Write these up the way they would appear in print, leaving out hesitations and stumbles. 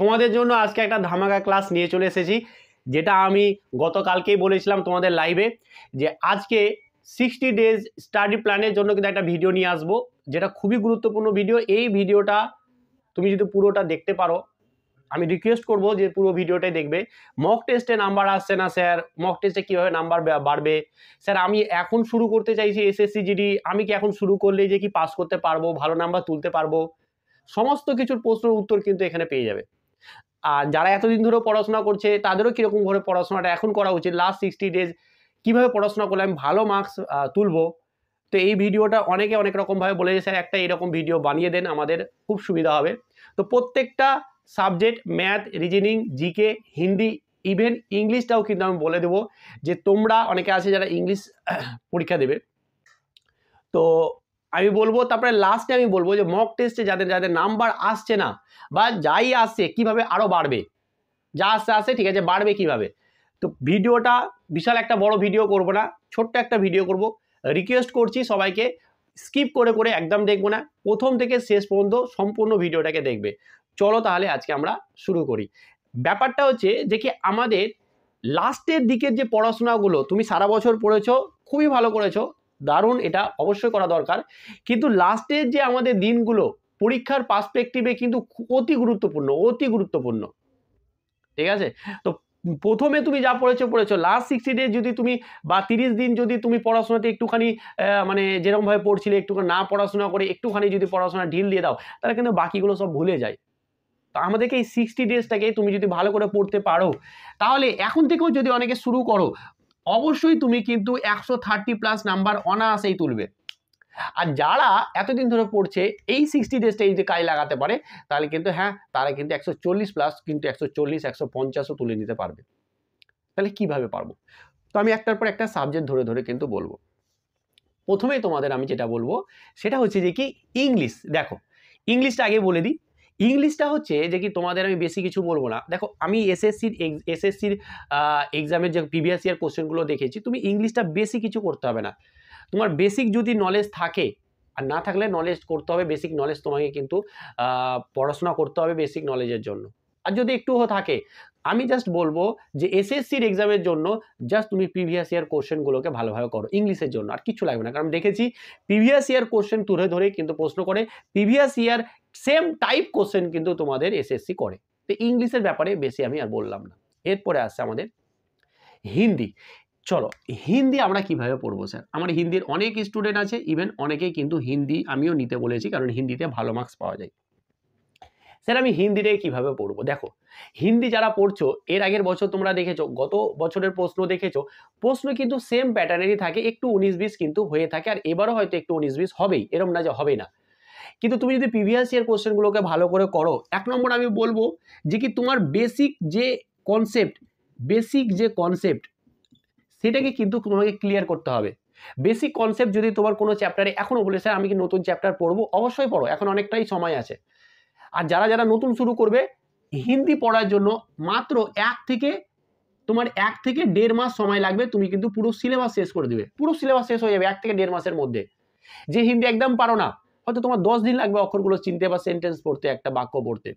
তোমাদের জন্য আজকে একটা ধামাকা ক্লাস নিয়ে চলে এসেছি, যেটা আমি গতকালকেই বলেছিলাম তোমাদের লাইভে, যে আজকে 60 ডেজ স্টাডি প্ল্যানের জন্য কিন্তু একটা ভিডিও নিয়ে আসবো, যেটা খুবই গুরুত্বপূর্ণ ভিডিও। এই ভিডিওটা তুমি যদি পুরোটা দেখতে পারো, আমি রিকোয়েস্ট করবো যে পুরো ভিডিওটাই দেখবে। মক টেস্টে নাম্বার আসছে না স্যার, মক টেস্টে কীভাবে নাম্বার বাড়বে স্যার, আমি এখন শুরু করতে চাইছি এসএসসি জিডি, আমি কি এখন শুরু করলে যে কি পাস করতে পারবো, ভালো নাম্বার তুলতে পারবো, সমস্ত কিছুর প্রশ্নের উত্তর কিন্তু এখানে পেয়ে যাবে। আর যারা এতদিন ধরে পড়াশোনা করছে তাদেরও কীরকম করে পড়াশোনাটা এখন করা উচিত, লাস্ট 60 ডেজ কীভাবে পড়াশোনা করলে আমি ভালো মার্কস তুলবো। তো এই ভিডিওটা অনেকে অনেক রকমভাবে বলে যে স্যার একটা এরকম ভিডিও বানিয়ে দেন, আমাদের খুব সুবিধা হবে। তো প্রত্যেকটা subject, math, reasoning, GK, Hindi, even ইংলিশটাও কিন্তু আমি বলে দেবো, যে তোমরা অনেকে আছে যারা ইংলিশ পরীক্ষা দেবে, তো আমি বলবো। তারপরে লাস্টে আমি বলবো যে মক টেস্টে যাদের যাদের নাম্বার আসছে না বা যাই আসছে কিভাবে আরও বাড়বে, যা আসছে ঠিক আছে, বাড়বে কিভাবে। তো ভিডিওটা বিশাল একটা বড় ভিডিও করব না, ছোট্ট একটা ভিডিও করব। রিকোয়েস্ট করছি সবাইকে স্কিপ করে করে একদম দেখবো না, প্রথম থেকে শেষ পর্যন্ত সম্পূর্ণ ভিডিওটাকে দেখবে। চলো তাহলে আজকে আমরা শুরু করি। ব্যাপারটা হচ্ছে যে কি আমাদের লাস্টের দিকের যে পড়াশোনাগুলো তুমি সারা বছর পড়েছো, খুবই ভালো করেছো, দারুণ, এটা অবশ্যই করা দরকার। কিন্তু লাস্টের যে আমাদের দিনগুলো পরীক্ষার পার্সপেক্টিভে কিন্তু অতি গুরুত্বপূর্ণ, অতি গুরুত্বপূর্ণ, ঠিক আছে। তো প্রথমে তুমি যা পড়েছো লাস্ট 60 ডেজ যদি তুমি বা 30 দিন যদি তুমি পড়াশোনাতে একটুখানি মানে যেরকমভাবে পড়ছিলে একটুখানি না পড়াশোনা করে একটুখানি যদি পড়াশোনা ঢিল দিয়ে দাও, তাহলে কিন্তু বাকিগুলো সব ভুলে যায়। তো আমাদেরকে এই 60 ডেজটাকে তুমি যদি ভালো করে পড়তে পারো, তাহলে এখন থেকেও যদি অনেকে শুরু করো, অবশ্যই তুমি কিন্তু 130+ নাম্বার অনায়াসেই তুলবে। আর যারা এতদিন ধরে পড়ছে এই 60 ডেজটা যদি কাজে লাগাতে পারে, তাহলে কিন্তু হ্যাঁ, তারা কিন্তু 140+, কিন্তু 140, 150ও তুলে নিতে পারবে। তাহলে কিভাবে পারবো? তো আমি একটার পর একটা সাবজেক্ট ধরে ধরে কিন্তু বলবো। প্রথমেই তোমাদের আমি যেটা বলবো সেটা হচ্ছে যে কি ইংলিশ। দেখো, ইংলিশটা আগে বলে দিই। ইংলিশটা হচ্ছে যে কি তোমাদের আমি বেশি কিছু বলবো না। দেখো, আমি এসএসসির এক্সামের যে প্রিভিয়াস ইয়ার কোশ্চেনগুলো দেখেছি, তুমি ইংলিশটা বেশি কিছু করতে হবে না। তোমার বেসিক যদি নলেজ থাকে, আর না থাকলে নলেজ করতে হবে, বেসিক নলেজ তোমাকে কিন্তু পড়াশোনা করতে হবে বেসিক নলেজের জন্য। আর যদি একটুও থাকে, আমি জাস্ট বলবো যে এসএসসির এক্সামের জন্য জাস্ট তুমি প্রিভিয়াস ইয়ার কোশ্চেনগুলোকে ভালোভাবে করো ইংলিশের জন্য, আর কিছু লাগবে না। কারণ দেখেছি প্রিভিয়াস ইয়ার কোশ্চেন তুলে ধরে কিন্তু প্রশ্ন করে, previous year same type question কিন্তু তোমাদের এসএসসি করে। তো ইংলিশের ব্যাপারে বেশি আমি আর বললাম না। এরপরে আসছে আমাদের হিন্দি। চলো, হিন্দি আমরা কিভাবে পড়বো স্যার? আমার হিন্দির অনেক স্টুডেন্ট আছে, ইভেন অনেকেই কিন্তু হিন্দি আমিও নিতে বলেছি, কারণ হিন্দিতে ভালো মার্কস পাওয়া যায়। স্যার আমি হিন্দিটাকে কিভাবে পড়বো? দেখো, হিন্দি যারা পড়ছো, এর আগের বছর তোমরা দেখেছো, গত বছরের প্রশ্ন দেখেছো, প্রশ্ন কিন্তু সেম প্যাটার্নেরই থাকে, একটু 19-20 কিন্তু হয়ে থাকে, আর এবারও হয়তো একটু 19-20 হবেই, এরকম না যে হবে না। কিন্তু তুমি যদি প্রিভিয়াস ইয়ার কোশ্চেনগুলোকে ভালো করে করো, এক নম্বর আমি বলবো যে কি তোমার বেসিক যে কনসেপ্ট সেটাকে কিন্তু তোমাকে ক্লিয়ার করতে হবে। বেসিক কনসেপ্ট যদি তোমার কোনো চ্যাপ্টারে এখনও বলে স্যার আমি কি নতুন চ্যাপ্টার পড়বো, অবশ্যই পড়ো, এখন অনেকটাই সময় আছে। আর যারা যারা নতুন শুরু করবে, হিন্দি পড়ার জন্য মাত্র 1 থেকে 1.5 মাস সময় লাগবে, তুমি কিন্তু পুরো সিলেবাস শেষ করে দেবে। পুরো সিলেবাস শেষ হয়ে যাবে 1 থেকে 1.5 মাসের মধ্যে। যে হিন্দি একদম পারো না, হয়তো তোমার 10 দিন লাগবে অক্ষরগুলো চিনতে বা সেন্টেন্স পড়তে, একটা বাক্য পড়তে।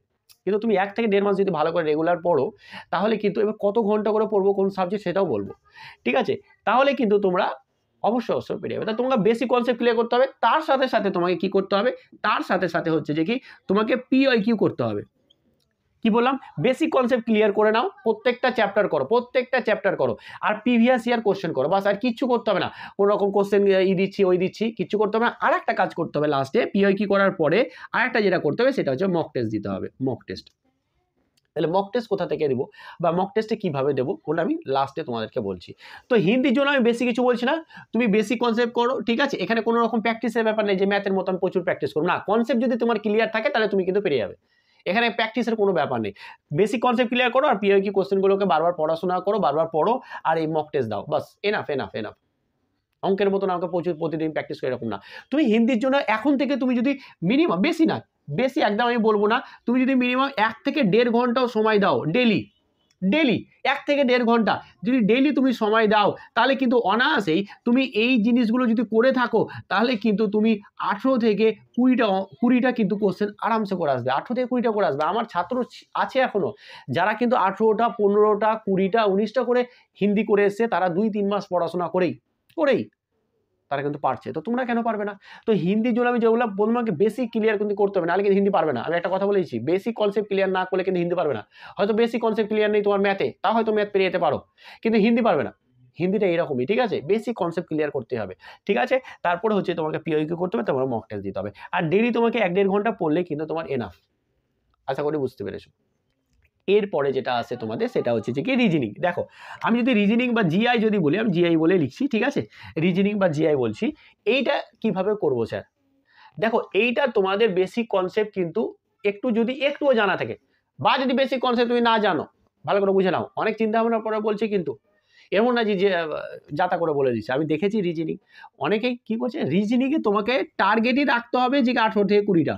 কিন্তু তুমি 1 থেকে 1.5 মাস যদি ভালো করে রেগুলার পড়ো, তাহলে কিন্তু এবার কত ঘন্টা করে পড়বো কোন সাবজেক্ট সেটাও বলবো, ঠিক আছে। তাহলে কিন্তু তোমরা অবশ্যই পেরে যাবে। তা তোমাকে বেসিক কনসেপ্ট ক্লিয়ার করতে হবে, তার সাথে সাথে তোমাকে কি করতে হবে, তার সাথে সাথে হচ্ছে যে কি তোমাকে PYQ করতে হবে। কি বললাম? বেসিক কনসেপ্ট ক্লিয়ার করে নাও, প্রত্যেকটা চ্যাপ্টার করো, আর প্রিভিয়াস ইয়ার কোশ্চেন করো, বাস। আর কিচ্ছু করতে হবে না, কোনো রকম কোশ্চেন দিচ্ছি ওই দিচ্ছি, কিচ্ছু করতে হবে না। আর একটা কাজ করতে হবে লাস্টে, PYQ করার পরে আরেকটা যেটা করতে হবে সেটা হচ্ছে মক টেস্ট দিতে হবে। মক টেস্ট, তাহলে মক টেস্ট কোথা থেকে দেবো বা মক টেস্টে কীভাবে দেবো ওটা আমি লাস্টে তোমাদেরকে বলছি। তো হিন্দির জন্য আমি বেশি কিছু বলছি না, তুমি বেসিক কনসেপ্ট করো, ঠিক আছে। এখানে কোনো রকম প্র্যাকটিসের ব্যাপার নেই যে ম্যাথের মতন প্রচুর প্র্যাকটিস করো, না। কনসেপ্ট যদি তোমার ক্লিয়ার থাকে তাহলে তুমি কিন্তু পেরে যাবে, এখানে প্র্যাকটিসের কোনো ব্যাপার নেই। বেসিক কনসেপ্ট ক্লিয়ার করো, আর PYQ কোশ্চেনগুলোকে বারবার পড়াশোনা করো, বারবার পড়ো, আর এই মক টেস্ট দাও, বাস। এনাফ। অঙ্কের মতন আমাকে প্রতিদিন প্র্যাকটিস করে এরকম না। তুমি হিন্দির জন্য এখন থেকে তুমি যদি মিনিমাম, বেশি একদম আমি বলবো না, তুমি যদি মিনিমাম 1 থেকে 1.5 ঘন্টাও সময় দাও ডেলি, ডেলি 1 থেকে 1.5 ঘন্টা যদি ডেলি তুমি সময় দাও তাহলে কিন্তু অনায়াসেই তুমি এই জিনিসগুলো যদি করে থাকো তাহলে কিন্তু তুমি 18 থেকে 20টা কিন্তু কোশ্চেন আরামসে করে আসবে। 18 থেকে 20টা করে আসবে। আমার ছাত্র আছে এখনো যারা কিন্তু 18টা 15টা 20টা 19টা করে হিন্দি করে এসছে, তারা 2-3 মাস পড়াশোনা করেই তারা কিন্তু পারছে। তো তোমরা কেন পারবে না? তো হিন্দির জন্য আমি যেগুলো তোমাকে বেসিক ক্লিয়ার কিন্তু করতে হবে, নাহলে কিন্তু হিন্দি পারবে না। আমি একটা কথা বলেছি, বেসিক কনসেপ্ট ক্লিয়ার না করলে কিন্তু হিন্দি পারবে না। হয়তো বেসিক কনসেপ্ট ক্লিয়ার নেই তোমার ম্যাথে, তা হয়তো ম্যাথ পেরিয়ে যেতে পারো, কিন্তু হিন্দি পারবে না। হিন্দিটা এরকমই, ঠিক আছে? বেসিক কনসেপ্ট ক্লিয়ার করতে হবে, ঠিক আছে? তারপরে হচ্ছে তোমাকে পিওইকিউ করতে হবে, তোমার মক টেস্ট দিতে হবে। আর ডেইলি তোমাকে 1-1.5 ঘন্টা পড়লে কিন্তু তোমার এনাফ। আশা করি বুঝতে পেরেছো। এরপরে যেটা আছে তোমাদের সেটা হচ্ছে যে কি রিজনিং। দেখো আমি যদি রিজনিং বা জিআই যদি বলি, আমি জিআই বলে লিখছি, ঠিক আছে? রিজনিং বা জিআই বলছি, এইটা কিভাবে করবো স্যার? দেখো এইটা তোমাদের বেসিক কনসেপ্ট কিন্তু একটুও জানা থাকে, বা যদি বেসিক কনসেপ্ট তুমি না জানো, ভালো করে বুঝে নাও। অনেক চিন্তা ভাবনার পরে বলছি, কিন্তু এমন না যে যাতা করে বলে দিচ্ছে। আমি দেখেছি রিজনিং অনেকেই কি করছে, রিজনিংয়ে তোমাকে টার্গেটই রাখতে হবে যে 18 থেকে 20টা,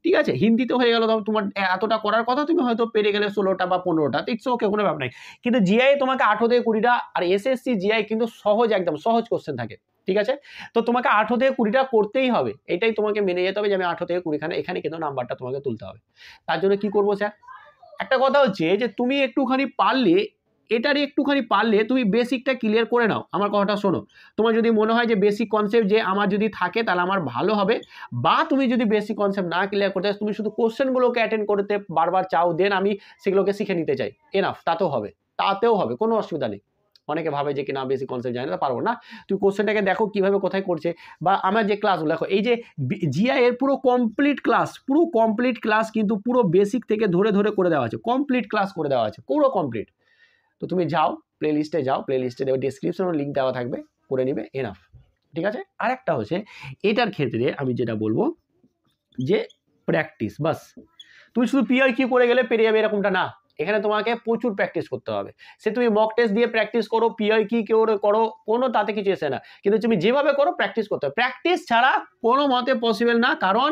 ঠিক আছে? হিন্দিতে হয়ে গেল, তোমার এতটা করার কথা, তুমি হয়তো পেরে গেলে 16টা বা 15টা, ইটস ওকে, কোনো ব্যাপার নাই। কিন্তু জিআই তোমাকে 18 থেকে 20টা, আর এসএসসি জিআই কিন্তু সহজ, একদম সহজ কোশ্চেন থাকে, ঠিক আছে? তো তোমাকে 18 থেকে 20টা করতেই হবে, এটাই তোমাকে মেনে যেতে হবে যে আমি 18 থেকে 20খানা, এখানে কিন্তু নাম্বারটা তোমাকে তুলতে হবে। তার জন্য কি করবো স্যার? একটা কথা হচ্ছে যে তুমি একটুখানি পারলে তুমি বেসিকটা ক্লিয়ার করে নাও। আমার কথাটা শোনো, তোমার যদি মনে হয় যে বেসিক কনসেপ্ট যে আমার যদি থাকে তাহলে আমার ভালো হবে, বা তুমি যদি বেসিক কনসেপ্ট না ক্লিয়ার করতে তুমি শুধু কোশ্চেনগুলোকে অ্যাটেন্ড করতে বারবার চাও, দেন আমি সেগুলোকে শিখে নিতে চাই, এনাফ, তাতেও হবে, কোনো অসুবিধা নেই। অনেকে ভাবে যে কিনা বেসিক কনসেপ্ট জানি না, পারবো না। তুমি কোশ্চেনটাকে দেখো কিভাবে কোথায় করছে, বা আমার যে ক্লাসগুলো দেখো, এই যে জিআই এর পুরো কমপ্লিট ক্লাস কিন্তু পুরো বেসিক থেকে ধরে করে দেওয়া আছে, কমপ্লিট ক্লাস করে দেওয়া আছে, পুরো কমপ্লিট। তো তুমি যাও, প্লেলিস্টে দেবে, ডেসক্রিপশনে লিঙ্ক দেওয়া থাকবে, করে নিবে, এনাফ, ঠিক আছে? আরেকটা হচ্ছে এটার ক্ষেত্রে আমি যেটা বলবো যে প্র্যাকটিস, বাস। তুমি শুধু পিওইকিউ করে গেলে পেরে যাবে এরকমটা না, এখানে তোমাকে প্রচুর প্র্যাকটিস করতে হবে। সে তুমি মক টেস্ট দিয়ে প্র্যাকটিস করো, পিওইকিউ করো, কোনো তাতে কিছু এসে না, কিন্তু তুমি যেভাবে করো প্র্যাকটিস করতে হবে। প্র্যাকটিস ছাড়া কোনো মতে পসিবল না, কারণ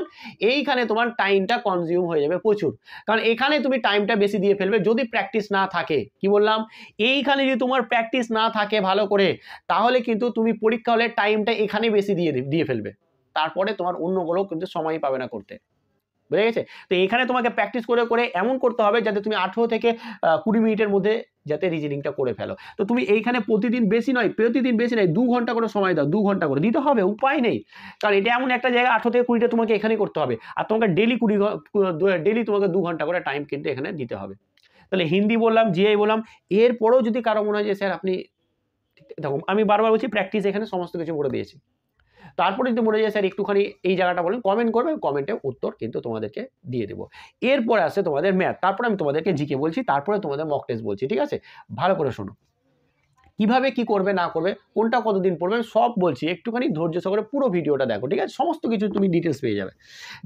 এইখানে তোমার টাইমটা কনজিউম হয়ে যাবে প্রচুর, কারণ এখানে তুমি টাইমটা বেশি দিয়ে ফেলবে যদি প্র্যাকটিস না থাকে। কি বললাম? এইখানে যদি তোমার প্র্যাকটিস না থাকে ভালো করে, তাহলে কিন্তু তুমি পরীক্ষা হলে টাইমটা এখানে বেশি দিয়ে ফেলবে, তারপরে তোমার অন্যগুলো কিন্তু সময়ই পাবে না করতে, বুঝে গেছে? তো এখানে তোমাকে প্র্যাকটিস করে এমন করতে হবে যাতে তুমি 18 থেকে 20 মিনিটের মধ্যে যাতে রিজনিংটা করে ফেলো। তো তুমি এইখানে প্রতিদিন বেশি নয় 2 ঘন্টা করে সময় দাও, 2 ঘন্টা করে দিতে হবে, উপায় নেই। কারণ এটা এমন একটা জায়গা, 18 থেকে 20টা তোমাকে এখানেই করতে হবে, আর তোমাকে ডেলি তোমাকে 2 ঘন্টা করে টাইম কিন্তু এখানে দিতে হবে। তাহলে হিন্দি বললাম, জিআই বললাম, এরপরেও যদি কারো মনে হয় যে স্যার আপনি, দেখো আমি বারবার বলছি প্র্যাকটিস এখানে সমস্ত কিছু বলে দিয়েছি। তারপরে যদি মনে যায় স্যার একটুখানি এই জায়গাটা বলেন, কমেন্ট করবে, কমেন্টে উত্তর কিন্তু তোমাদেরকে দিয়ে দেবো। এরপরে আসে তোমাদের ম্যাথ, তারপরে আমি তোমাদেরকে জিকে বলছি, তারপরে তোমাদের মক টেস্ট বলছি, ঠিক আছে? ভালো করে শোনো, কিভাবে কি করবে না করবে, কোনটা কতদিন পড়বে সব বলছি, একটুখানি ধৈর্য সহকারে পুরো ভিডিওটা দেখো, ঠিক আছে? সমস্ত কিছু তুমি ডিটেলস পেয়ে যাবে।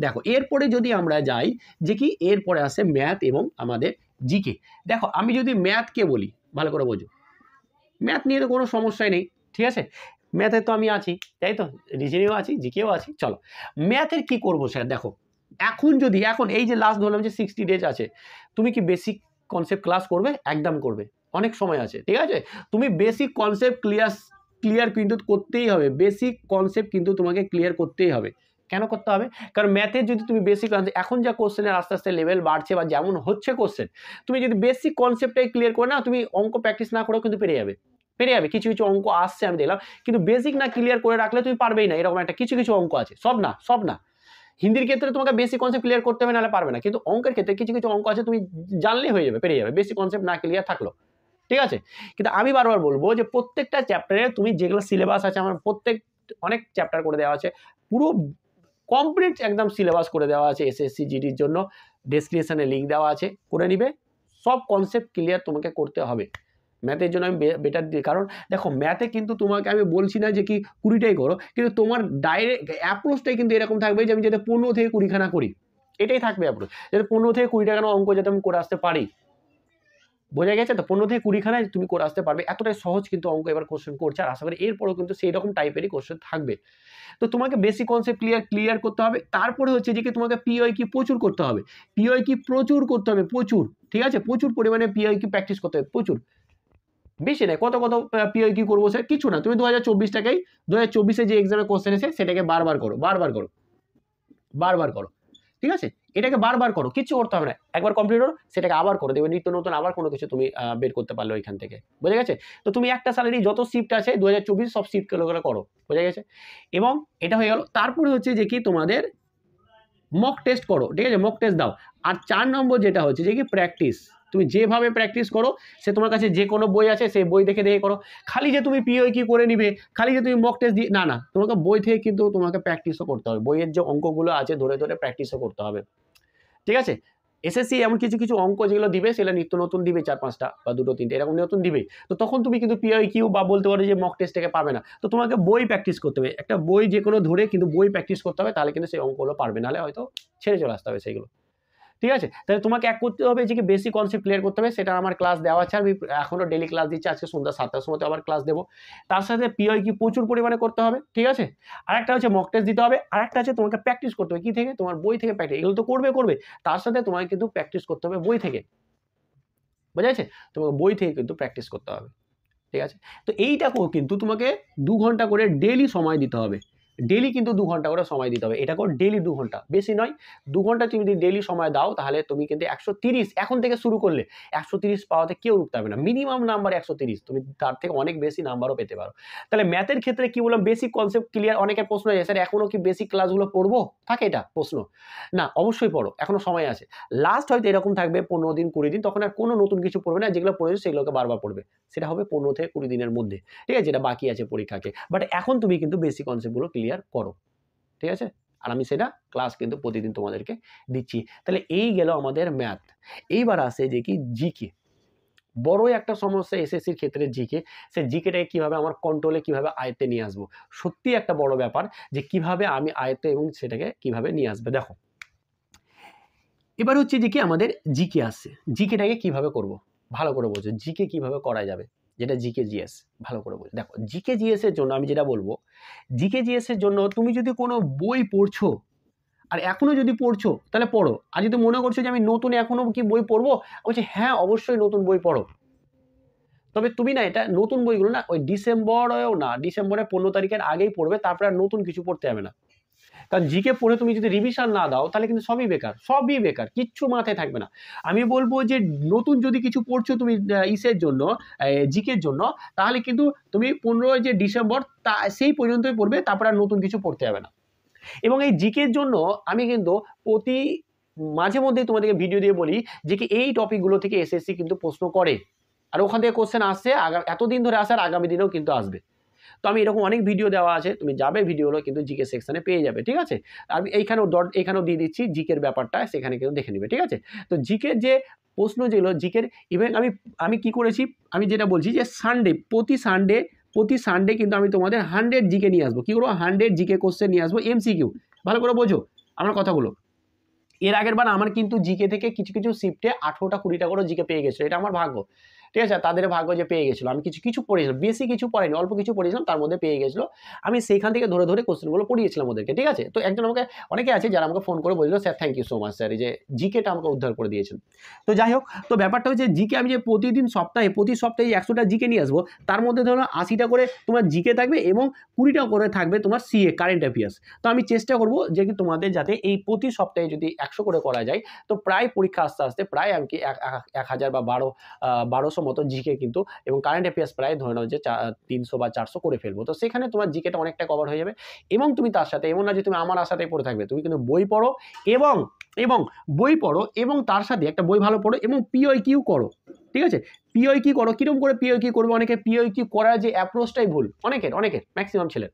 দেখো এরপরে যদি আমরা যাই যে কি, এরপরে আসে ম্যাথ এবং আমাদের জিকে। দেখো আমি যদি ম্যাথকে বলি, ভালো করে বোঝো, ম্যাথ নিয়ে তো কোনো সমস্যাই নেই, ঠিক আছে? ম্যাথে তো আমি আছি, তাই তো? রিজনিংও আছি, জিকেও আছি। চলো ম্যাথের কি করবো স্যার? দেখো এখন এই যে লাস্ট ধরলাম যে 60 ডেজ আছে, তুমি কি বেসিক কনসেপ্ট ক্লাস করবে? একদম করবে, অনেক সময় আছে, ঠিক আছে? তুমি বেসিক কনসেপ্ট ক্লিয়ার কিন্তু করতেই হবে, বেসিক কনসেপ্ট কিন্তু তোমাকে ক্লিয়ার করতেই হবে। কেন করতে হবে? কারণ ম্যাথের যদি তুমি বেসিক এখন যা কোশ্চেনের আস্তে আস্তে লেভেল বাড়ছে বা যেমন হচ্ছে কোশ্চেন, তুমি যদি বেসিক কনসেপ্টটাই ক্লিয়ার করে না, তুমি অঙ্ক প্র্যাকটিস না করেও কিন্তু পেরে যাবে। কিছু অঙ্ক আসছে আমি দেখলাম, কিন্তু বেসিক না ক্লিয়ার করে রাখলে তুমি পারবেই না, এরকম একটা কিছু অঙ্ক আছে, সব না। হিন্দির ক্ষেত্রে তোমাকে বেসিক কনসেপ্ট ক্লিয়ার করতে হবে, নাহলে পারবে না, কিন্তু অঙ্কের ক্ষেত্রে কিছু অঙ্ক আছে তুমি জানলেই হয়ে যাবে, পেরে যাবে, বেসিক কনসেপ্ট না ক্লিয়ার থাকলো, ঠিক আছে? কিন্তু আমি বারবার বলবো যে প্রত্যেকটা চ্যাপ্টারে তুমি যেগুলো সিলেবাস আছে, আমার অনেক চ্যাপ্টার করে দেওয়া আছে, পুরো কমপ্লিট একদম সিলেবাস করে দেওয়া আছে এসএসসি জিডির জন্য, ডেসক্রিপশনে লিঙ্ক দেওয়া আছে, করে নিবে। সব কনসেপ্ট ক্লিয়ার তোমাকে করতে হবে। ম্যাথের জন্য আমি বেটার দিই, কারণ দেখো ম্যাথে কিন্তু তোমাকে আমি বলছি না যে কি 20টাই করো, কিন্তু তোমার ডাইরেক্ট অ্যাপ্রোচটাই কিন্তু এরকম থাকবে যে আমি যাতে 15 থেকে 20খানা করি, এটাই থাকবে অ্যাপ্রোচ, যাতে 15 থেকে 20টাখানা অঙ্ক যাতে আমি করে আসতে পারি। বোঝা গেছে তো? 15 থেকে 20খানায় তুমি করে আসতে পারবে, এতটাই সহজ কিন্তু অঙ্ক এবার কোশ্চেন করছে, আর আশা করি এরপরেও কিন্তু সেই রকম টাইপেরই কোশ্চেন থাকবে। তো তোমাকে বেসিক কনসেপ্ট ক্লিয়ার করতে হবে। তারপরে হচ্ছে যে কি তোমাকে পিওইকিউ প্রচুর করতে হবে, প্রচুর, ঠিক আছে, প্রচুর পরিমাণে পিআইকিউ প্র্যাকটিস করতে হবে, প্রচুর, বেশি নয়, কত পিআইকিউ করবো স্যার, কিছু না, তুমি 2024টাকেই 2024-এ যে এক্সামের কোশ্চেন এসে সেটাকে বারবার করো, বারবার করো, ঠিক আছে, এটাকে বারবার করো, কিছু করতে হবে না, একবার কমপ্লিট করো সেটাকে আবার করো, দেখবে নিত্য নতুন আবার কোনো কিছু তুমি বের করতে পারলো ওইখান থেকে, বোঝা গেছে। তো তুমি একটা স্যালারি যত শিফট আছে 2024 সব শিফট করো, বোঝা গেছে। এবং এটা হয়ে গেল, তারপরে হচ্ছে যে কি তোমাদের মক টেস্ট করো, ঠিক আছে, মক টেস্ট দাও। আর 4 নম্বর যেটা হচ্ছে যে কি প্র্যাকটিস, তুমি যেভাবে প্র্যাকটিস করো, সে তোমার কাছে যে কোনো বই আছে সেই বই দেখে করো, খালি যে তুমি পিওইকিউ করে নিবে, খালি যে তুমি মক টেস্ট দিয়ে, না, তোমাকে বই থেকে কিন্তু তোমাকে প্র্যাকটিসও করতে হবে, বইয়ের যে অঙ্কগুলো আছে ধরে প্র্যাকটিসও করতে হবে, ঠিক আছে। এসএসসি এমন কিছু অঙ্ক যেগুলো দিবে সেগুলো নিত্য নতুন দিবে, 4-5টা বা 2-3টে এরকম নতুন দিবে, তো তখন তুমি কিন্তু পিওইকিউ বা বলতে পারো যে মক টেস্টটাকে পাবে না, তো তোমাকে বই প্র্যাকটিস করতে হবে, একটা বই যে কোনো ধরে কিন্তু বই প্র্যাকটিস করতে হবে, তাহলে কিন্তু সেই অঙ্কগুলো পারবে, নাহলে হয়তো ছেড়ে চলে আসতে হবে সেইগুলো, ঠিক আছে। তাহলে তোমাকে এক করতে হবে যে কি বেসিক কনসেপ্ট ক্লিয়ার করতে হবে, সেটা আমার ক্লাস দেওয়া আছে, আমি এখনো ডেলি ক্লাস দিচ্ছি, আজকে সন্ধ্যা 7টার সময় আবার ক্লাস দেবো, তার সাথে পিওইকিউ প্রচুর পরিমাণে করতে হবে, ঠিক আছে। আরেকটা হচ্ছে মক টেস্ট দিতে হবে, আরেকটা হচ্ছে তোমাকে প্র্যাকটিস করতে হবে কি থেকে, তোমার বই থেকে প্র্যাকটিস, এগুলো তো করবে, তার সাথে তোমাকে কিন্তু প্র্যাকটিস করতে হবে বই থেকে, বোঝা যাচ্ছে, তোমাকে বই থেকে কিন্তু প্র্যাকটিস করতে হবে, ঠিক আছে। তো এইটাকেও কিন্তু তোমাকে 2 ঘন্টা করে ডেলি সময় দিতে হবে, ডেলি কিন্তু 2 ঘন্টা করে সময় দিতে হবে, এটাকেও ডেলি 2 ঘন্টা, বেশি নয়, 2 ঘন্টা তুমি যদি ডেলি সময় দাও, তাহলে তুমি কিন্তু 130 এখন থেকে শুরু করলে 130 পাওয়াতে কেউ রুখতে হবে না, মিনিমাম নাম্বার 130, তুমি তার থেকে অনেক বেশি নাম্বারও পেতে পারো। তাহলে ম্যাথের ক্ষেত্রে কি বললাম, বেসিক কনসেপ্ট ক্লিয়ার, অনেকের প্রশ্ন আছে স্যার এখনো কি বেসিক ক্লাসগুলো পড়বো, থাকে এটা প্রশ্ন, না অবশ্যই পড়ো, এখনো সময় আছে, লাস্ট হয়তো এরকম থাকবে 15 দিন 20 দিন, তখন আর কোনো নতুন কিছু পড়বে না, যেগুলো পড়েছো সেগুলোকে বারবার পড়বে, সেটা হবে 15 থেকে 20 দিনের মধ্যে, ঠিক আছে, যেটা বাকি আছে পরীক্ষাকে, বাট এখন তুমি কিন্তু বেসিক কনসেপ্টগুলো ক্লিয়ার করো, ঠিক আছে। আর আমি সেটা ক্লাস কিন্তু প্রতিদিন তোমাদেরকে দিচ্ছি। তাহলে এই গেল আমাদের ম্যাথ। এইবার আসে যে কি জিকে, বড়ই একটা সমস্যা এসএসসির ক্ষেত্রে জিকে, সে জিকেটাকে কিভাবে আমার কন্ট্রোলে, কিভাবে আয়ত্তে নিয়ে আসবো, সত্যি একটা বড় ব্যাপার যে কিভাবে আমি আয়ত্তে এবং সেটাকে কিভাবে নিয়ে আসবে। দেখো এবার হচ্ছে যে কি আমাদের জিকে আসছে, জিকেটাকে কিভাবে করব, ভালো করে বোঝো জিকে কিভাবে করা যাবে, যেটা জিকে জিএস, ভালো করে বোঝো। দেখো জিকে জিএস এর জন্য আমি যেটা বলবো, জিকে জিএস এর জন্য তুমি যদি কোনো বই পড়ছো আর এখনো যদি পড়ছো তাহলে পড়ো, আর যদি মনে করছো যে আমি নতুন এখনো কি বই পড়বো, বলছি হ্যাঁ অবশ্যই নতুন বই পড়ো, তবে তুমি না এটা নতুন বইগুলো না ওই ডিসেম্বরেও না, ডিসেম্বরের 15 তারিখের আগেই পড়বে, তারপরে আর নতুন কিছু পড়তে হবে না, কারণ জিকে পড়ে তুমি যদি রিভিশন না দাও তাহলে কিন্তু সবই বেকার, কিচ্ছু মাথায় থাকবে না। আমি বলবো যে নতুন যদি কিছু পড়ছো তুমি ইসের জন্য, জিকের জন্য, তাহলে কিন্তু তুমি 15 যে ডিসেম্বর তা সেই পর্যন্তই পড়বে, তারপর আর নতুন কিছু পড়তে হবে না। এবং এই জিকের জন্য আমি কিন্তু প্রতি মাঝে মধ্যে তোমাদেরকে ভিডিও দিয়ে বলি যে কি এই টপিকগুলো থেকে এসএসসি কিন্তু প্রশ্ন করে, আর ওখান থেকে কোশ্চেন আসছে, এতদিন ধরে আসার আগামী দিনেও কিন্তু আসবে। তো আমি এরকম অনেক ভিডিও দেওয়া আছে, তুমি যাবে ভিডিওগুলো কিন্তু জিকে সেকশনে পেয়ে যাবে, ঠিক আছে। আমি এইখানেও দিয়ে দিচ্ছি জিকের ব্যাপারটা, সেখানে কিন্তু দেখে নিবে, ঠিক আছে। তো জিকের যে প্রশ্ন যেগুলো জিকের, ইভেন আমি কি করেছি, আমি যেটা বলছি যে প্রতি সানডে কিন্তু আমি তোমাদের 100 জিকে নিয়ে আসবো, কি করবো 100 জিকে কোশ্চেন নিয়ে আসবো, এমসিকিউ, ভালো করে বোঝো আমার কথাগুলো। এর আগের বার আমার কিন্তু জিকে থেকে কিছু শিফটে 18টা 20টা করে জিকে পেয়ে গেছিলো, এটা আমার ভাগ্য, ঠিক আছে, তাদের ভাগ্য যে পেয়ে গেছিলো, আমি কিছু পড়েছিলাম, বেশি কিছু পড়াইনি, অল্প কিছু পড়েছিলাম, তার মধ্যে পেয়ে গেছিলো, আমি সেইখান থেকে ধরে কোশ্চেনগুলো পড়িয়েছিলাম ওদেরকে, ঠিক আছে। তো একজন আমাকে, অনেকে আছে যারা আমাকে ফোন করে বললো sir thank you so much sir, এই যে জিকেটা আমাকে উদ্ধার করে দিয়েছেন। তো যাই হোক, তো ব্যাপারটা হচ্ছে জিকে আমি যে প্রতি সপ্তাহে 100টা জিকে নিয়ে আসবো, তার মধ্যে ধরো 80টা করে তোমার জিকে থাকবে এবং 20টা করে থাকবে তোমার সিএ কারেন্ট অ্যাফেয়ার্স। তো আমি চেষ্টা করবো যে কি তোমাদের যাতে এই প্রতি সপ্তাহে যদি 100 করে করা যায়, তো প্রায় পরীক্ষা আসতে প্রায় আমি কি 1000 বা 1200 মতো জিকে কিন্তু, এবং কারেন্ট অ্যাফেয়ার্স প্রায় ধরে নাও যে 300 বা 400 করে ফেলবো। তো সেখানে তোমার জিকেটা অনেকটা কভার হয়ে যাবে, এবং তুমি তার সাথে এমন না যে তুমি আমার আশাতেই পড়ে থাকবে, তুমি কিন্তু বই পড়ো এবং তার সাথে একটা বই ভালো পড়ো এবং পিওইকিউ করো, ঠিক আছে। পিওইকিউ করো, কিরকম করে পিওইকিউ করবে, অনেকে পিওইকিউ করার যে অ্যাপ্রোচটাই ভুল, অনেকের ম্যাক্সিমাম ছেলের।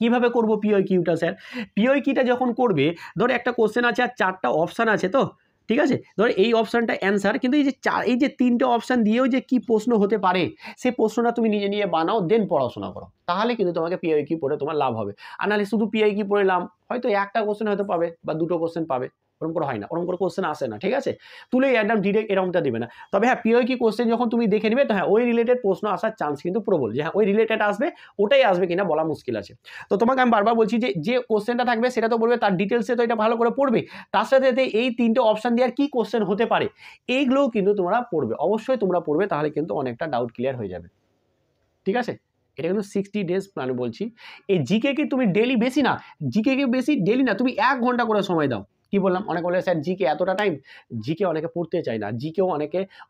কিভাবে করবো পিওইকিউটা স্যার, পিওইকিউটা যখন করবে, ধরো একটা কোশ্চেন আছে আর 4টা অপশান আছে, তো ঠিক আছে, ধরো এই অপশানটা অ্যান্সার, কিন্তু এই যে 3টে অপশান দিয়েও যে কি প্রশ্ন হতে পারে, সেই প্রশ্নটা তুমি নিজে বানাও, দেন পড়াশোনা করো, তাহলে কিন্তু তোমাকে পিওইকিউ পড়ে তোমার লাভ হবে। আর নাহলে শুধু পিওইকিউ পড়ে লাভ, হয়তো একটা কোশ্চেন হয়তো পাবে বা 2টো কোশ্চেন পাবে, ওরকম করে হয় না, ওরকম করে কোশ্চেন আসে না, ঠিক আছে? তুলেই একদম ডিরেক্ট এরকমটা দেবে না। তবে হ্যাঁ, পিওকি কোশ্চেন যখন তুমি দেখে নিবে, তো হ্যাঁ ওই রিলেটেড প্রশ্ন আসার চান্স কিন্তু প্রবল, যে হ্যাঁ ওই রিলেটেড আসবে, ওটাই আসবে কিনা বলা মুশকিল আছে। তো তোমাকে আমি বারবার বলছি যে কোশ্চেনটা থাকবে সেটা তো পড়বে, তার ডিটেলসে তো এটা ভালো করে পড়বে, তার সাথে সাথে এই 3টে অপশন দিয়ে আর কি কোশ্চেন হতে পারে এইগুলোও কিন্তু তোমরা পড়বে, অবশ্যই তোমরা পড়বে, তাহলে কিন্তু অনেকটা ডাউট ক্লিয়ার হয়ে যাবে, ঠিক আছে? এটা কিন্তু 60 ডেজ প্ল্যান বলছি। এই জিকে কে তুমি ডেলি বেশি না, জিকে কে বেশি ডেলি না, তুমি 1 ঘন্টা করে সময় দাও। কি বললাম, অনেকে বলে স্যার জিকে এতটা টাইম, জিকে অনেকে পড়তে চায় না, জিকেও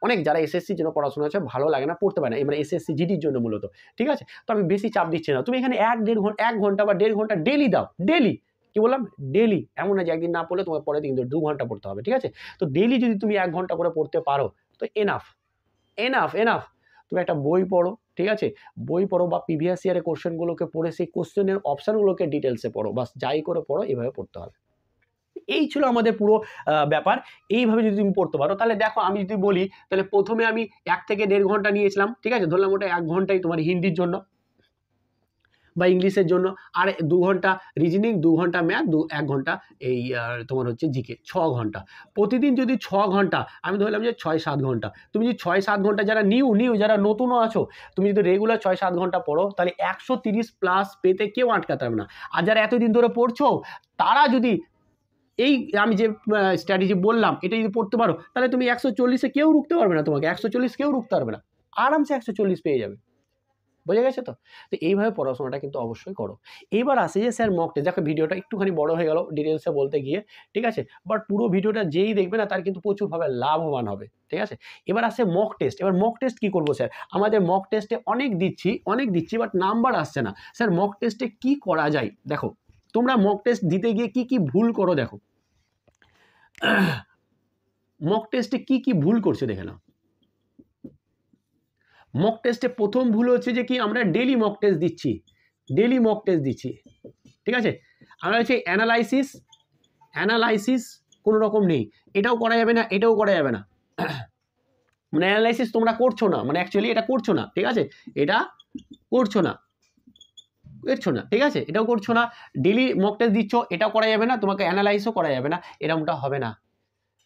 অনেক যারা এসএসসির জন্য পড়াশোনা আছে ভালো লাগে না, পড়তে পারে না, এবার এসএসসি জিডির জন্য মূলত, ঠিক আছে? তো আমি বেশি চাপ দিচ্ছি না, তুমি এখানে 1 ঘন্টা বা 1.5 ঘন্টা ডেলি দাও, ডেলি। কি বললাম, ডেলি, এমন না যে একদিন না পড়লে তোমার পরের দিন কিন্তু 2 ঘন্টা পড়তে হবে, ঠিক আছে? তো ডেলি যদি তুমি 1 ঘন্টা করে পড়তে পারো তো এনাফ, এনাফ, এনাফ। তুমি একটা বই পড়ো, ঠিক আছে? বই পড়ো বা প্রিভিয়াস ইয়ারের কোশ্চেনগুলোকে পড়ে সেই কোশ্চেনের অপশানগুলোকে ডিটেলসে পড়ো, বাস যাই করে পড়ো, এভাবে পড়তে হবে। এই ছিল আমাদের পুরো ব্যাপার। এইভাবে যদি তুমি পড়তে পারো, তাহলে দেখো আমি যদি বলি, তাহলে প্রথমে আমি 1 থেকে 1.5 ঘন্টা নিয়েছিলাম, ঠিক আছে? ধরলাম ওটা 1 ঘন্টাই তোমার হিন্দির জন্য বা ইংলিশের জন্য, আর 2 ঘন্টা রিজনিং, 2 ঘন্টা ম্যাথ, 1 ঘন্টা এই তোমার হচ্ছে জিকে, 6 ঘন্টা। প্রতিদিন যদি 6 ঘন্টা, আমি ধরলাম যে 6-7 ঘন্টা, তুমি যদি 6-7 ঘন্টা, যারা নিউ যারা নতুনও আছো, তুমি যদি রেগুলার 6-7 ঘন্টা পড়ো, তাহলে 130 প্লাস পেতে কেউ আটকাতে হবে না। আর যারা এতদিন ধরে পড়ছো, তারা যদি এই আমি যে স্ট্র্যাটেজি বললাম এটা যদি পড়তে পারো, তাহলে তুমি 140-এ কেউ রুখতে পারবে না, তোমাকে 140 কেউ রুখতে পারবে না, আরামসে 140 পেয়ে যাবে। বোঝা গেছে তো? তো এইভাবে পড়াশোনাটা কিন্তু অবশ্যই করো। এইবার আসে যে স্যার মক টেস্ট, দেখো ভিডিওটা একটুখানি বড় হয়ে গেল ডিটেলসে বলতে গিয়ে, ঠিক আছে? বাট পুরো ভিডিওটা যেই দেখবে না তার কিন্তু প্রচুরভাবে লাভবান হবে, ঠিক আছে? এবার আসে মক টেস্ট। এবার মক টেস্ট কী করবো স্যার? আমাদের মক টেস্টে অনেক দিচ্ছি বাট নাম্বার আসছে না। স্যার মক টেস্টে কী করা যায়? দেখো, তোমরা মক টেস্ট দিতে গিয়ে কী ভুল করো দেখো। মক টেস্টে কী ভুল করছে দেখে নাও। মক টেস্টে প্রথম ভুল হচ্ছে যে কি, আমরা ডেলি মক টেস্ট দিচ্ছি, ঠিক আছে? আমরা হচ্ছে অ্যানালাইসিস কোনো রকম নেই, এটাও করা যাবে না, এটাও করা যাবে না। মানে অ্যানালাইসিস তোমরা করছো না, মানে অ্যাকচুয়ালি এটা করছো না, ঠিক আছে? এটা করছো না, ঠিক আছে? এটাও করছো না, ডেলি মক টেস্ট দিচ্ছ, এটাও করা যাবে না, তোমাকে অ্যানালাইসও করা যাবে না, এরকমটা হবে না।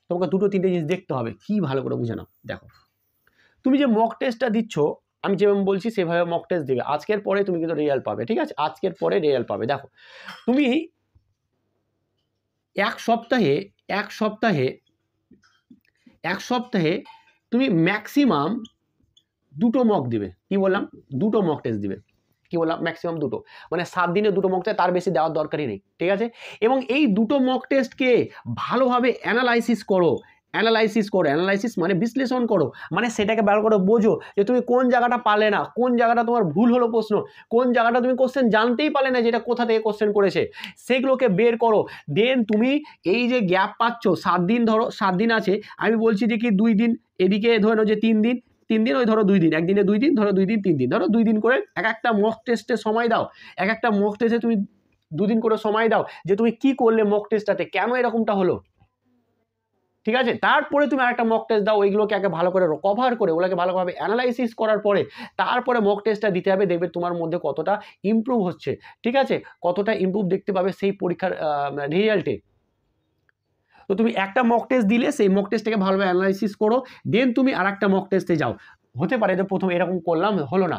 তোমাকে 2-3টে জিনিস দেখতে হবে। কি ভালো করে বুঝে নাও। দেখো, তুমি যে মক টেস্টটা দিচ্ছ, আমি যেভাবে বলছি সেভাবে মক টেস্ট দিবে, আজকের পরে তুমি কিন্তু রেজাল্ট পাবে, ঠিক আছে? আজকের পরে রেজাল্ট পাবে। দেখো, তুমি এক সপ্তাহে তুমি ম্যাক্সিমাম 2টো মক দিবে। কি বললাম? 2টো মক টেস্ট দিবে। কি বললাম? ম্যাক্সিমাম 2টো, মানে 7 দিনে 2টো মক টেস্ট, তার বেশি দেওয়ার দরকারই নেই, ঠিক আছে? এবং এই 2টো মক টেস্টকে ভালোভাবে অ্যানালাইসিস মানে বিশ্লেষণ করো, মানে সেটাকে ভালো করে বোঝো যে তুমি কোন জায়গাটা পারলে না, কোন জায়গাটা তোমার ভুল হলো প্রশ্ন, কোন জায়গাটা তুমি কোশ্চেন জানতেই পারলে না যেটা কোথা থেকে কোশ্চেন করেছে, সেগুলোকে বের করো। দেন তুমি এই যে গ্যাপ পাচ্ছ 7 দিন, ধরো 7 দিন আছে, আমি বলছি যে কি 2 দিন এদিকে ধরে নাও যে 3 দিন, ওই ধরো 2 দিন, একদিনে 2 দিন, ধরো 2 দিন 3 দিন, ধরো 2 দিন করে একটা মক টেস্টে সময় দাও, একটা মক টেস্টে তুমি 2 দিন করে সময় দাও, যে তুমি কি করলে মক টেস্টটাতে, কেন এরকমটা হলো, ঠিক আছে? তারপরে তুমি আরেকটা মক টেস্ট দাও, ওইগুলোকে আগে ভালো করে কভার করে, ওগুলোকে ভালোভাবে অ্যানালাইসিস করার পরে তারপরে মক টেস্টটা দিতে হবে, দেখবে তোমার মধ্যে কতটা ইমপ্রুভ হচ্ছে, ঠিক আছে? কতটা ইমপ্রুভ দেখতে পাবে সেই পরীক্ষার রেজাল্টে। তো তুমি একটা মক টেস্ট দিলে সেই মক টেস্টটাকে ভালোভাবে অ্যানালাইসিস করো, দেন তুমি আরেকটা মক টেস্টে যাও। হতে পারে যে প্রথম এরকম করলাম, হলো না,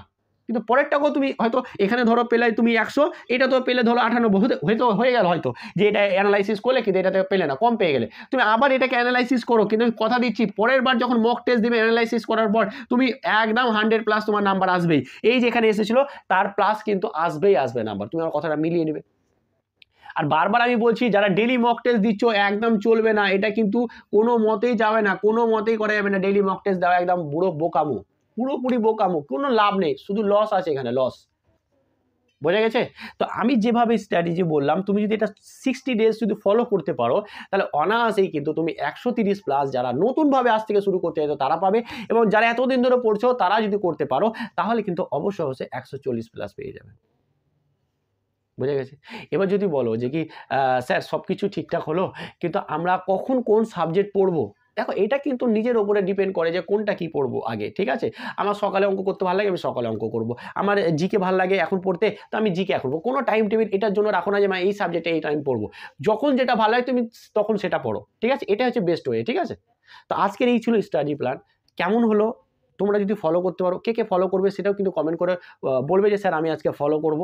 কিন্তু পরেরটাকেও তুমি হয়তো এখানে ধরো পেলে তুমি 100, এটা তো পেলে ধরো 98, হয়তো হয়ে গেল, হয়তো যে এটা অ্যানালাইসিস করলে কিন্তু এটাতে পেলে না, কম পেয়ে গেলে, তুমি আবার এটাকে অ্যানালাইসিস করো। কিন্তু আমি কথা দিচ্ছি, পরের বার যখন মক টেস্ট দিবে অ্যানালাইসিস করার পর, তুমি একদম 100+ তোমার নাম্বার আসবেই। এই যেখানে এসেছিল তার প্লাস কিন্তু আসবে নাম্বার, তুমি আমার কথাটা মিলিয়ে নেবে। আর বারবার আমি বলছি, যারা ডেলি মক টেস্ট দিচ্ছ একদম চলবে না, এটা কিন্তু কোনো মতেই যাবে না, কোনো মতেই করা যাবে না। ডেলি মক টেস্ট দেওয়া একদম পুরোপুরি বোকামো, কোনো লাভ নেই, শুধু লস আছে এখানে, লস। বোঝা গেছে? তো আমি যেভাবে স্ট্র্যাটেজি বললাম, তুমি যদি এটা 60 ডেজ যদি ফলো করতে পারো, তাহলে অনায়াসেই কিন্তু তুমি 130+ যারা নতুনভাবে আজ থেকে শুরু করতে চাইছো তারা পাবে, এবং যারা এতদিন ধরে পড়ছো তারা যদি করতে পারো, তাহলে কিন্তু অবশ্যই 140+ পেয়ে যাবে। বুঝে গেছে? এবার যদি বলো যে কি স্যার সব কিছু ঠিকঠাক হলো, কিন্তু আমরা কখন কোন সাবজেক্ট পড়বো, দেখো এটা কিন্তু নিজের ওপরে ডিপেন্ড করে যে কোনটা কি পড়বো আগে, ঠিক আছে? আমার সকালে অঙ্ক করতে ভালো লাগে, আমি সকালে অঙ্ক করব। আমার জিকে ভালো লাগে এখন পড়তে, তো আমি জিকে এখন পড়বো। কোনো টাইম টেবিল এটার জন্য রাখো না যে এই সাবজেক্টে এই টাইম পড়বো। যখন যেটা ভালো লাগে তুমি তখন সেটা পড়ো, ঠিক আছে? এটা হচ্ছে বেস্ট ওয়ে, ঠিক আছে? তো আজকের এই ছিল স্টাডি প্ল্যান। কেমন হলো? তোমরা যদি ফলো করতে পারো, কে ফলো করবে সেটাও কিন্তু কমেন্ট করে বলবে যে স্যার আমি আজকে ফলো করব।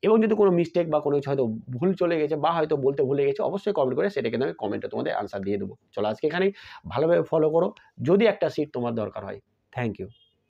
এবং যদি কোনো মিস্টেক বা কোনো কিছু হয়তো ভুল চলে গেছে বা হয়তো বলতে ভুলে গেছে, অবশ্যই কমেন্ট করে সেটা কিন্তু আমি কমেন্টে তোমাদের আনসার দিয়ে দেবো। চলো আজকে এখানেই, ভালোভাবে ফলো করো যদি একটা সিট তোমার দরকার হয়। Thank you.